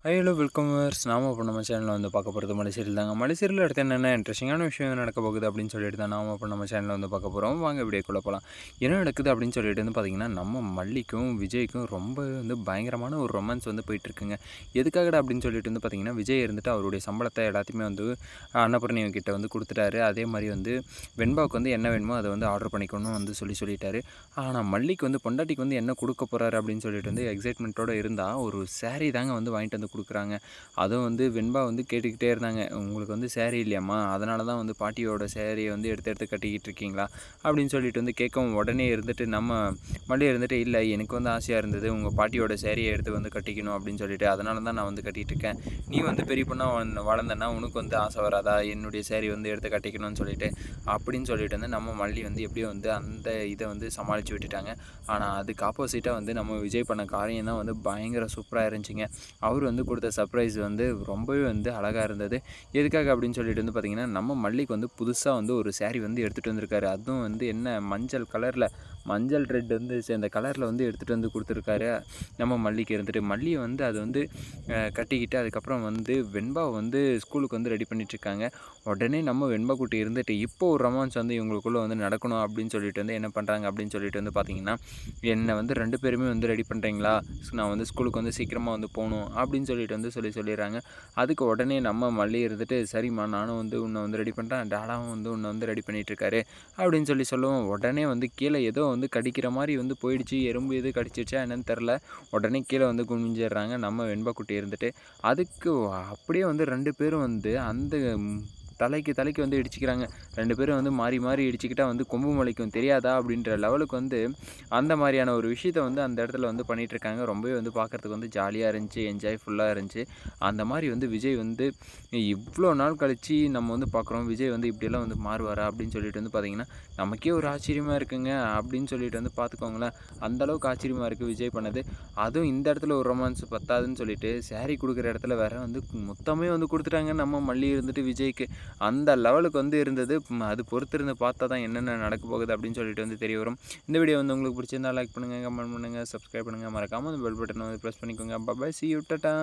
Hello வெல்கமர்ஸ் நாம இப்போ நம்ம சேனலில் வந்து பார்க்க போகிறது மலைசீரியல் தாங்க. மலைசீரியல் அடுத்து என்னென்ன இன்ட்ரெஸ்டிங்கான விஷயம் நடக்க போகுது அப்படின்னு சொல்லிட்டு தான் நாம இப்போ நம்ம சேனலில் வந்து பார்க்க போகிறோம். வாங்க வீடியோக்குள்ளே போகலாம். என்ன நடக்குது அப்படின்னு சொல்லிட்டு வந்து பார்த்திங்கன்னா, நம்ம மல்லிக்கும் விஜய்க்கும் ரொம்ப வந்து பயங்கரமான ஒரு ரொமான்ஸ் வந்து போயிட்டுருக்குங்க. எதுக்காகடா அப்படின்னு சொல்லிட்டு வந்து பார்த்திங்கன்னா, விஜய் இருந்துட்டு அவருடைய சம்பளத்தை எல்லாத்தையுமே வந்து அன்னபூர்ணி கிட்ட வந்து கொடுத்துட்டாரு. அதே மாதிரி வந்து வெண்பாவுக்கு வந்து என்ன வேணுமோ அதை வந்து ஆர்டர் பண்ணிக்கணும்னு வந்து சொல்லிட்டாரு. ஆனால் மல்லிக்கு வந்து பொண்டாட்டிக்கு வந்து என்ன கொடுக்க போகிறாரு அப்படின்னு சொல்லிட்டு வந்து எக்ஸைட்மெண்ட்டோடு இருந்தால் ஒரு சாரீ தாங்க வந்து வாங்கிட்டு வந்து கொடுக்குறாங்க. அதுவும் வந்து வெண்பா வந்து கேட்டுக்கிட்டே இருந்தாங்க, உங்களுக்கு வந்து சேரீ இல்லையாம்மா, அதனால தான் வந்து பாட்டியோட சேரீயை வந்து எடுத்து எடுத்து கட்டிக்கிட்டு இருக்கீங்களா அப்படின்னு சொல்லிட்டு வந்து கேட்கவும், உடனே இருந்துட்டு நம்ம மல்லி இருந்துட்டு, இல்லை எனக்கு வந்து ஆசையாக இருந்தது உங்கள் பாட்டியோட சேரீயை எடுத்து வந்து கட்டிக்கணும் அப்படின்னு சொல்லிட்டு, அதனால தான் நான் வந்து கட்டிகிட்டு இருக்கேன். நீ வந்து பெரிய பொண்ணாக வளர்ந்தனா உனக்கு வந்து ஆசை வராதா என்னுடைய சேரீ வந்து எடுத்து கட்டிக்கணும்னு சொல்லிட்டு அப்படின்னு சொல்லிட்டு வந்து நம்ம மல்லி வந்து எப்படியோ வந்து அந்த இதை வந்து சமாளித்து விட்டுட்டாங்க. ஆனால் அதுக்கு ஆப்போசிட்டாக வந்து நம்ம விஜய் பண்ண காரியம் தான் வந்து பயங்கர சூப்பராக இருந்துச்சுங்க. அவர் வந்து கொடுத்த சர்ப்ரைஸ் வந்து ரொம்பவே வந்து அழகாக இருந்தது. எதுக்காக அப்படின்னு சொல்லிட்டு வந்து பார்த்திங்கன்னா, நம்ம மல்லிக்கு வந்து புதுசாக வந்து ஒரு சேரீ வந்து எடுத்துகிட்டு வந்திருக்காரு. அதுவும் வந்து என்ன மஞ்சள் ரெட் வந்து சேர்ந்த கலரில் வந்து எடுத்துகிட்டு வந்து கொடுத்துருக்காரு நம்ம மல்லிக்கு இருந்துட்டு. மல்லியை வந்து அது வந்து கட்டிக்கிட்டு அதுக்கப்புறம் வந்து வெண்பாவை வந்து ஸ்கூலுக்கு வந்து ரெடி பண்ணிகிட்ருக்காங்க. உடனே நம்ம வெண்பா குட்டி இருந்துட்டு இப்போது ஒரு ரொமான்ஸ் வந்து இவங்களுக்குள்ளே வந்து நடக்கணும் அப்படின்னு சொல்லிட்டு வந்து என்ன பண்ணுறாங்க அப்படின்னு சொல்லிட்டு வந்து பார்த்திங்கன்னா, என்னை வந்து 2 பேருமே வந்து ரெடி பண்ணுறீங்களா, நான் வந்து ஸ்கூலுக்கு வந்து சீக்கிரமாக வந்து போகணும் அப்படின்னு சொல்லிட்டு வந்து சொல்லிடுறாங்க. அதுக்கு உடனே நம்ம மல்லி இருந்துட்டு, சரிம்மா நானும் வந்து உன்னை வந்து ரெடி பண்ணுறேன், டாடாவும் வந்து உன்னை வந்து ரெடி பண்ணிகிட்ருக்காரு அப்படின்னு சொல்லவும், உடனே வந்து கீழே ஏதோ வந்து கடிக்கிற மாதிரி வந்து போயிடுச்சு. எறும்பு எது கடிச்சிச்சா என்னன்னு தெரில. உடனே கீழே வந்து குனிஞ்சிடுறாங்க நம்ம வெண்பா குட்டி இருந்துட்டு. அதுக்கு அப்படியே வந்து 2 பேரும் வந்து அந்த தலைக்கு வந்து இடிச்சிக்கிறாங்க. 2 பேரும் வந்து மாறி மாறி இடிச்சுக்கிட்டா வந்து கொம்பு முளைக்கும் தெரியாதா அப்படின்ற லெவலுக்கு வந்து அந்த மாதிரியான ஒரு விஷயத்த வந்து அந்த இடத்துல வந்து பண்ணிகிட்ருக்காங்க. ரொம்பவே வந்து பார்க்குறதுக்கு வந்து ஜாலியாக இருந்துச்சு, என்ஜாய்ஃபுல்லாக இருந்துச்சு. அந்த மாதிரி வந்து விஜய் வந்து இவ்வளோ நாள் கழித்து நம்ம வந்து பார்க்குறோம், விஜய் வந்து இப்படியெல்லாம் வந்து மாறுவாரா அப்படின்னு சொல்லிட்டு வந்து பார்த்திங்கன்னா, நமக்கே ஒரு ஆச்சரியமாக இருக்குங்க அப்படின்னு சொல்லிட்டு வந்து பார்த்துக்கோங்களேன். அந்தளவுக்கு ஆச்சரியமாக இருக்குது விஜய் பண்ணது. அதுவும் இந்த இடத்துல ஒரு ரொமான்ஸ் பத்தாதுன்னு சொல்லிட்டு சேரீ கொடுக்குற இடத்துல வேற வந்து மொத்தமே வந்து கொடுத்துட்டாங்க நம்ம மல்லி இருந்துட்டு விஜய்க்கு. அந்த லெவலுக்கு வந்து இருந்தது. அது பொறுத்திருந்து பார்த்தா தான் என்னென்ன நடக்க போகுது அப்படின்னு சொல்லிட்டு வந்து தெரிய வரும். இந்த வீடியோ வந்து உங்களுக்கு பிடிச்சிருந்தா லைக் பண்ணுங்கள், கமெண்ட் பண்ணுங்கள், சப்ஸ்கிரைப் பண்ணுங்கள். மறக்காமல் அந்த பெல் பட்டனை வந்து ப்ரெஸ் பண்ணிக்கோங்க. பாய், see you, டாடா.